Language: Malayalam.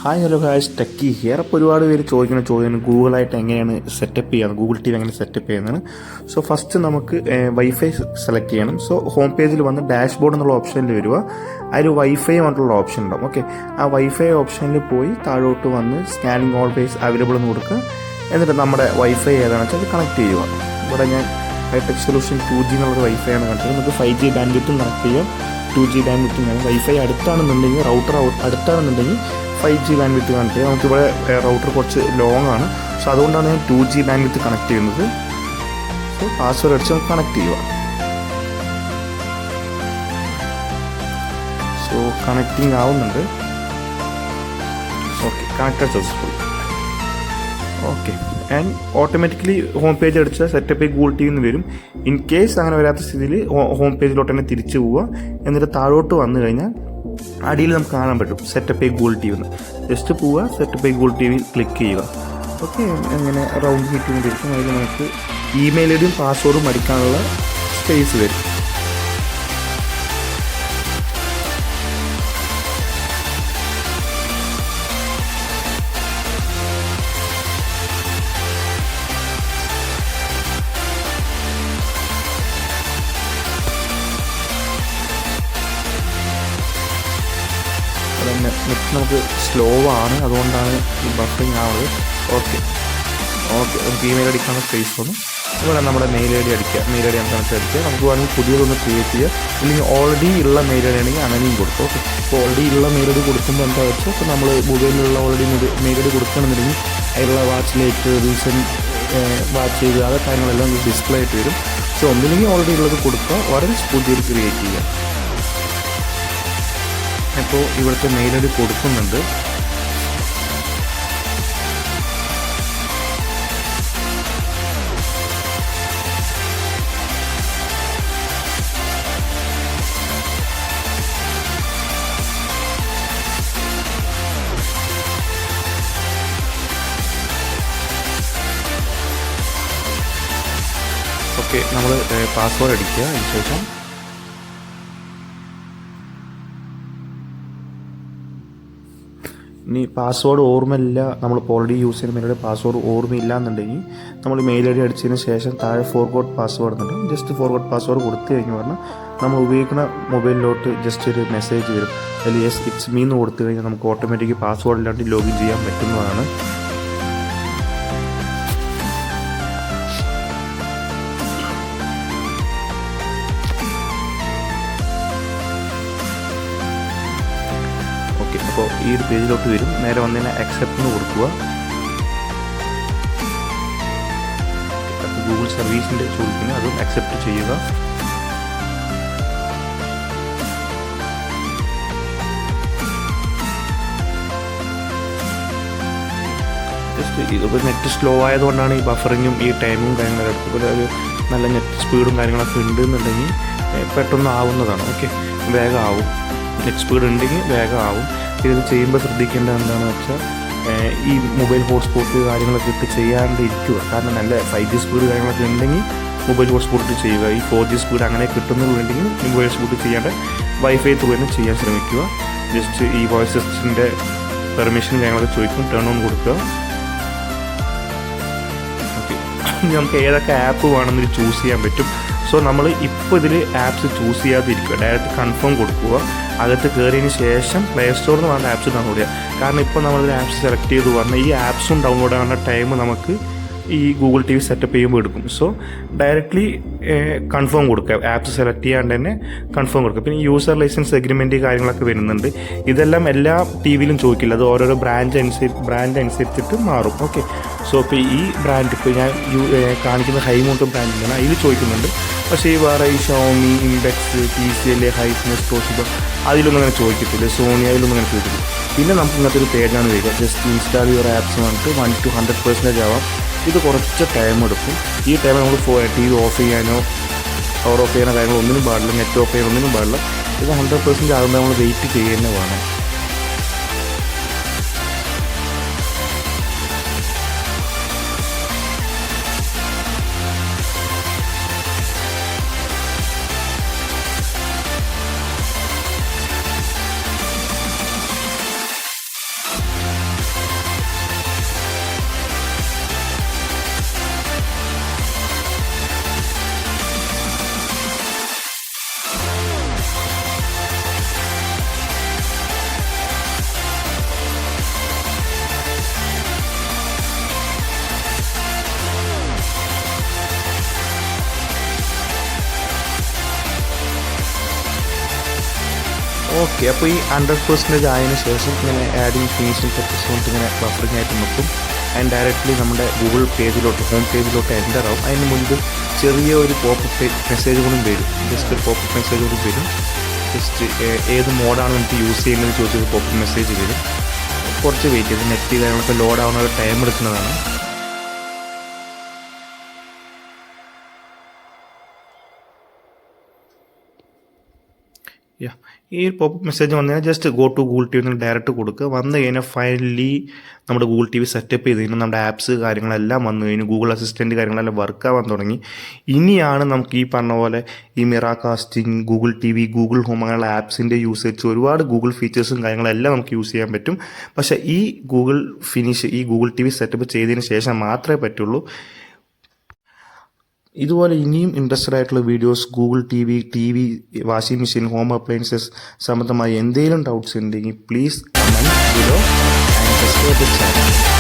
Hi hello guys, techie here. അപ്പോൾ ഒരുപാട് പേര് ചോദിക്കുന്ന ചോദ്യം ഗൂഗിളായിട്ട് എങ്ങനെയാണ് സെറ്റപ്പ് ചെയ്യുന്നത്, ഗൂഗിൾ ടി വി എങ്ങനെ സെറ്റപ്പ് ചെയ്യുന്നതാണ്. സോ ഫസ്റ്റ് നമുക്ക് വൈഫൈ സെലക്ട് ചെയ്യണം. സോ ഹോം പേജിൽ വന്ന് ഡാഷ്ബോർഡ് എന്നുള്ള ഓപ്ഷനിൽ വരിക. അതിൽ വൈഫൈ പറഞ്ഞിട്ടുള്ള ഓപ്ഷൻ ഉണ്ടാവും. ഓക്കെ, ആ വൈഫൈ ഓപ്ഷനിൽ പോയി താഴോട്ട് വന്ന് സ്കാനിങ് ഓൾവേസ് അവൈലബിൾ എന്ന് കൊടുക്കുക. എന്നിട്ട് നമ്മുടെ വൈഫൈ ഏതാണെന്ന് വെച്ചാൽ അത് കണക്ട് ചെയ്യുക. ഇവിടെ ഞാൻ ഹൈടെക് സൊല്യൂഷൻ 2G എന്നുള്ളൊരു വൈഫൈ ആണ് കണക്ട് ചെയ്യുന്നത്. നമുക്ക് 5G ബാൻഡ്വിഡ്ത്തും കണക്ട് ചെയ്യാം, 2G ബാൻഡ്വിഡ്ത്തും വേണം. വൈഫൈ അടുത്താണെന്നുണ്ടെങ്കിൽ, റൗട്ടർ അടുത്താണെന്നുണ്ടെങ്കിൽ 5G ബാൻഡ്വിഡ്ത്ത് കണക്ട് ചെയ്യുക. നമുക്കിവിടെ റൗട്ടർ കുറച്ച് ലോങ് ആണ്. സോ അതുകൊണ്ടാണ് ഞാൻ 2G ബാൻഡ്വിഡ്ത്ത് കണക്ട് ചെയ്യുന്നത്. സോ പാസ്വേഡ് അടിച്ച് നമുക്ക് കണക്ട് ചെയ്യുക. സോ കണക്റ്റിംഗ് ആവുന്നുണ്ട്. Okay, connected successful. Okay, and automatically home page അടിച്ചാൽ സെറ്റപ്പ് ഗൂഗിൾ ടി വി എന്ന് വരും. ഇൻ കേസ് അങ്ങനെ വരാത്ത സ്ഥിതിയിൽ ഹോം പേജിലോട്ട് തന്നെ തിരിച്ചു പോവുക. എന്നിട്ട് താഴോട്ട് വന്നു കഴിഞ്ഞാൽ അടിയിൽ നമുക്ക് കാണാൻ പറ്റും സെറ്റപ്പ് ഗൂഗിൾ ടി വി എന്ന്. ജസ്റ്റ് പോവുക, setup Google T V click ചെയ്യുക. ഓക്കെ, അങ്ങനെ റൗണ്ട് കിട്ടിക്കൊണ്ടിരിക്കും. അതിൽ നമുക്ക് ഇമെയിൽ ഐഡിയും പാസ്വേഡും അടിക്കാനുള്ള സ്പേസ് വരും. നെറ്റ് നമുക്ക് സ്ലോ ആണ്, അതുകൊണ്ടാണ് ഈ ബഫറിങ് ആവുന്നത്. ഓക്കെ നമുക്ക് ഇമെയിൽ അടിക്കാനുള്ള സ്പേസ് വന്നു. അതുപോലെ നമ്മുടെ മെയിൽ ഐ ഡി അടിക്കുക. മെയിൽ ഐ ഡി നമുക്ക് അടിക്കുക. നമുക്ക് വേണമെങ്കിൽ പുതിയതൊന്ന് ക്രിയേറ്റ് ചെയ്യുക. ഇല്ലെങ്കിൽ ഓൾറെഡി ഉള്ള മെയിൽ ഐ ഡി ആണെങ്കിൽ അങ്ങനെയും കൊടുക്കും. ഓക്കെ, ഇപ്പോൾ ഓൾറെഡി ഉള്ള മെയിൽ ഐ ഡി കൊടുക്കുമ്പോൾ എന്താ വെച്ചാൽ, ഇപ്പോൾ നമ്മൾ മൊബൈലിലുള്ള ഓൾറെഡി മെയിൽ ഐ ഡി കൊടുക്കണമെന്നുണ്ടെങ്കിൽ അതിലുള്ള വാച്ചിലേക്ക് റീസെൻറ്റ് വാച്ച് ചെയ്ത് ആ കാര്യങ്ങളെല്ലാം ഡിസ്പ്ലേ ആയിട്ട് വരും. സോ ഒന്നില്ലെങ്കിൽ ഓൾറെഡി ഉള്ളത് കൊടുക്കുക, വളരെ പുതിയത് ക്രിയേറ്റ് ചെയ്യുക. ഇപ്പോൾ ഇവിടുത്തെ മെയിൽ ഐ ഡി കൊടുക്കുന്നുണ്ട്. ഓക്കെ, നമ്മൾ പാസ്വേഡ് അടിക്കുക. അതിനുശേഷം ഇനി പാസ്വേഡ് ഓർമ്മയില്ല, നമ്മളിപ്പോൾ ഓൾറെഡി യൂസ് ചെയ്യുന്ന മെയിൽ ഐ ഡി പാസ്വേഡ് ഓർമ്മയില്ല എന്നുണ്ടെങ്കിൽ നമ്മൾ മെയിൽ ഐ ഡി അടിച്ചതിന് ശേഷം താഴെ ഫോർഗോട്ട് പാസ്വേഡ് എന്നുണ്ട്. ജസ്റ്റ് ഫോർഗോട്ട് പാസ്വേഡ് കൊടുത്തു കഴിഞ്ഞ് പറഞ്ഞാൽ നമ്മൾ ഉപയോഗിക്കുന്ന മൊബൈലിലോട്ട് ജസ്റ്റ് ഒരു മെസ്സേജ് വരും. അതിൽ യെസ് ഇറ്റ്സ് മീ എന്ന് കൊടുത്തു കഴിഞ്ഞാൽ നമുക്ക് ഓട്ടോമാറ്റിക് പാസ്വേഡ് ഇല്ലാണ്ട് ലോഗിൻ ചെയ്യാൻ പറ്റുന്നതാണ്. ഓക്കെ, അപ്പോൾ ഈ ഒരു പേജിലോട്ട് വരും. നേരെ വന്നതിന് അക്സെപ്റ്റ് എന്ന് കൊടുക്കുക. ഗൂഗിൾ സർവീസിൻ്റെ ചോദിക്കുന്നത് അതും അക്സെപ്റ്റ് ചെയ്യുക. ജസ്റ്റ് ഇതിപ്പോൾ നെറ്റ് സ്ലോ ആയതുകൊണ്ടാണ് ഈ ബഫറിങ്ങും ഈ ടൈമും കാര്യങ്ങളൊക്കെ എടുത്തപ്പോൾ ഒരു നല്ല നെറ്റ് സ്പീഡും കാര്യങ്ങളൊക്കെ ഉണ്ടെന്നുണ്ടെങ്കിൽ പെട്ടെന്ന് ആവുന്നതാണ്. ഓക്കെ, വേഗം ആവും. നെറ്റ് സ്പീഡ് ഉണ്ടെങ്കിൽ വേഗം ആവും. ഇത് ചെയ്യുമ്പോൾ ശ്രദ്ധിക്കേണ്ടത് എന്താണെന്ന് വെച്ചാൽ, ഈ മൊബൈൽ ഹോട്ട്സ്പോട്ട് കാര്യങ്ങളൊക്കെ ഇട്ട് ചെയ്യാണ്ടിരിക്കുക. കാരണം നല്ല 5G സ്പീഡ് കാര്യങ്ങളൊക്കെ ഉണ്ടെങ്കിൽ മൊബൈൽ ഹോട്ട്സ്പോട്ട് ചെയ്യുക. ഈ 4G സ്പീഡ് അങ്ങനെ കിട്ടുന്നുണ്ടെങ്കിൽ മൊബൈൽ ഹോട്ട്സ്പോട്ട് ചെയ്യാണ്ട് വൈഫൈ ത്രൂ തന്നെ ചെയ്യാൻ ശ്രമിക്കുക. ജസ്റ്റ് ഈ വോയിസ് അസിസ്റ്റൻ്റിൻ്റെ പെർമിഷൻ കാര്യങ്ങളൊക്കെ ചോദിക്കും, ടേൺ ഓൺ കൊടുക്കുക. ഓക്കെ, നമുക്ക് ഏതൊക്കെ ആപ്പ് വേണമെന്ന് ചൂസ് ചെയ്യാൻ പറ്റും. സോ നമ്മൾ ഇപ്പോൾ ഇതിൽ ആപ്സ് ചൂസ് ചെയ്യാതിരിക്കുക, ഡയറക്റ്റ് കൺഫേം കൊടുക്കുക. അകത്ത് കയറിയതിന് ശേഷം പ്ലേ സ്റ്റോറിൽ നിന്ന് വേണ്ട ആപ്സ് ഡൗൺലോഡ് ചെയ്യുക. കാരണം ഇപ്പോൾ നമ്മളിൽ ആപ്സ് സെലക്ട് ചെയ്ത് പറഞ്ഞാൽ ഈ ആപ്സും ഡൗൺലോഡ് ആവേണ്ട ടൈം നമുക്ക് ഈ ഗൂഗിൾ ടി വി സെറ്റപ്പ് ചെയ്യുമ്പോൾ എടുക്കും. സോ ഡയറക്റ്റ്ലി കൺഫേം കൊടുക്കുക, ആപ്സ് സെലക്ട് ചെയ്യാണ്ട് തന്നെ കൺഫേം കൊടുക്കുക. പിന്നെ യൂസർ ലൈസൻസ് എഗ്രിമെൻറ്റ് കാര്യങ്ങളൊക്കെ വരുന്നുണ്ട്. ഇതെല്ലാം എല്ലാ ടി വിയിലും ചോദിക്കില്ല, അത് ഓരോരോ ബ്രാൻഡ് അനുസരിച്ചിട്ട് മാറും. ഓക്കെ, സോ ഇപ്പോൾ ഈ ബ്രാൻഡ് ഇപ്പോൾ ഞാൻ കാണിക്കുന്ന ഹൈമൗണ്ട് ബ്രാൻഡിലാണ്, അതിൽ ചോദിക്കുന്നുണ്ട്. പക്ഷേ ഈ വേറെ ഈ ഷോമി, ഇൻഡെക്സ്, TCL, ഹൈസ്നെസ്, ടോഷിബ അതിലൊന്നും അങ്ങനെ ചോദിക്കത്തില്ല. സോണി അതിലൊന്നും അങ്ങനെ ചോദിക്കത്തില്ല. പിന്നെ നമുക്ക് ഇങ്ങനത്തെ ഒരു പേജാണ് വരിക. ജസ്റ്റ് ഇൻസ്റ്റാൾ യുവർ ആപ്സ് പറഞ്ഞിട്ട് 1 to 100% ആവാം. ഇത് കുറച്ച് ടൈം എടുക്കും. ഈ ടൈം നമ്മൾ TV ഓഫ് ചെയ്യാനോ പവർ ഓഫ് ചെയ്യാനോ കാര്യങ്ങളോ ഒന്നിനും പാടില്ല, നെറ്റ് ഓഫ് ചെയ്യാനോ ഒന്നിനും പാടില്ല. ഇത് 100% ആകുമ്പോൾ നമ്മൾ വെയിറ്റ് ചെയ്യുന്നത് വേണം. ഓക്കെ, അപ്പോൾ ഈ 100% ആയതിനു ശേഷം ഇങ്ങനെ ആഡിങ് ഫിനിഷിംഗ് ടച്ചസ് കൊണ്ട് ഇങ്ങനെ ബഫറിംഗ് ആയിട്ട് നിൽക്കും. ആൻഡ് ഡയറക്റ്റ്ലി നമ്മുടെ ഗൂഗിൾ പേജിലോട്ട് ഹോം പേജിലോട്ട് എൻ്റർ ആവും. അതിന് മുൻപ് ചെറിയ ഒരു പോപ്പപ്പ് മെസ്സേജ് കൂടി വരും. ജസ്റ്റ് ഒരു പോപ്പപ്പ് മെസ്സേജ് കൂടി വരും. ജസ്റ്റ് ഏത് മോഡാണ് നമുക്ക് യൂസ് ചെയ്യുന്നത് ചോദിച്ചൊരു പോപ്പപ്പ് മെസ്സേജ് വരും. കുറച്ച് വെയിറ്റ് ചെയ്ത് നെറ്റ് കാര്യങ്ങളൊക്കെ ലോഡ് ആവുന്ന ഒരു ടൈം എടുക്കുന്നതാണ്. ഈ പോപ്പപ്പ് മെസ്സേജ് വന്നു കഴിഞ്ഞാൽ just go to Google T വി എന്ന് ഡയറക്റ്റ് കൊടുക്കുക. വന്നു കഴിഞ്ഞാൽ ഫൈനലി നമ്മുടെ ഗൂഗിൾ ടി വി സെറ്റപ്പ് ചെയ്ത് കഴിഞ്ഞാൽ നമ്മുടെ ആപ്സ് കാര്യങ്ങളെല്ലാം വന്നു കഴിഞ്ഞു. ഗൂഗിൾ അസിസ്റ്റൻറ്റ് കാര്യങ്ങളെല്ലാം വർക്കാവാൻ തുടങ്ങി. ഇനിയാണ് നമുക്ക് ഈ പറഞ്ഞ പോലെ ഈ mirror casting, Google T V, Google home അങ്ങനെയുള്ള ആപ്സിൻ്റെ യൂസേജ്, ഒരുപാട് ഗൂഗിൾ ഫീച്ചേഴ്സും കാര്യങ്ങളെല്ലാം നമുക്ക് യൂസ് ചെയ്യാൻ പറ്റും. പക്ഷേ ഈ ഗൂഗിൾ ടി വി സെറ്റപ്പ് ചെയ്തതിന് ശേഷം മാത്രമേ പറ്റുള്ളൂ. ഇതുപോലെ ഇനിയും ഇൻട്രസ്റ്റഡ് ആയിട്ടുള്ള videos, Google T V, washing machine, home appliances സംബന്ധമായി എന്തെങ്കിലും ഡൗട്ട്സ് ഉണ്ടെങ്കിൽ please comment below and subscribe the channel.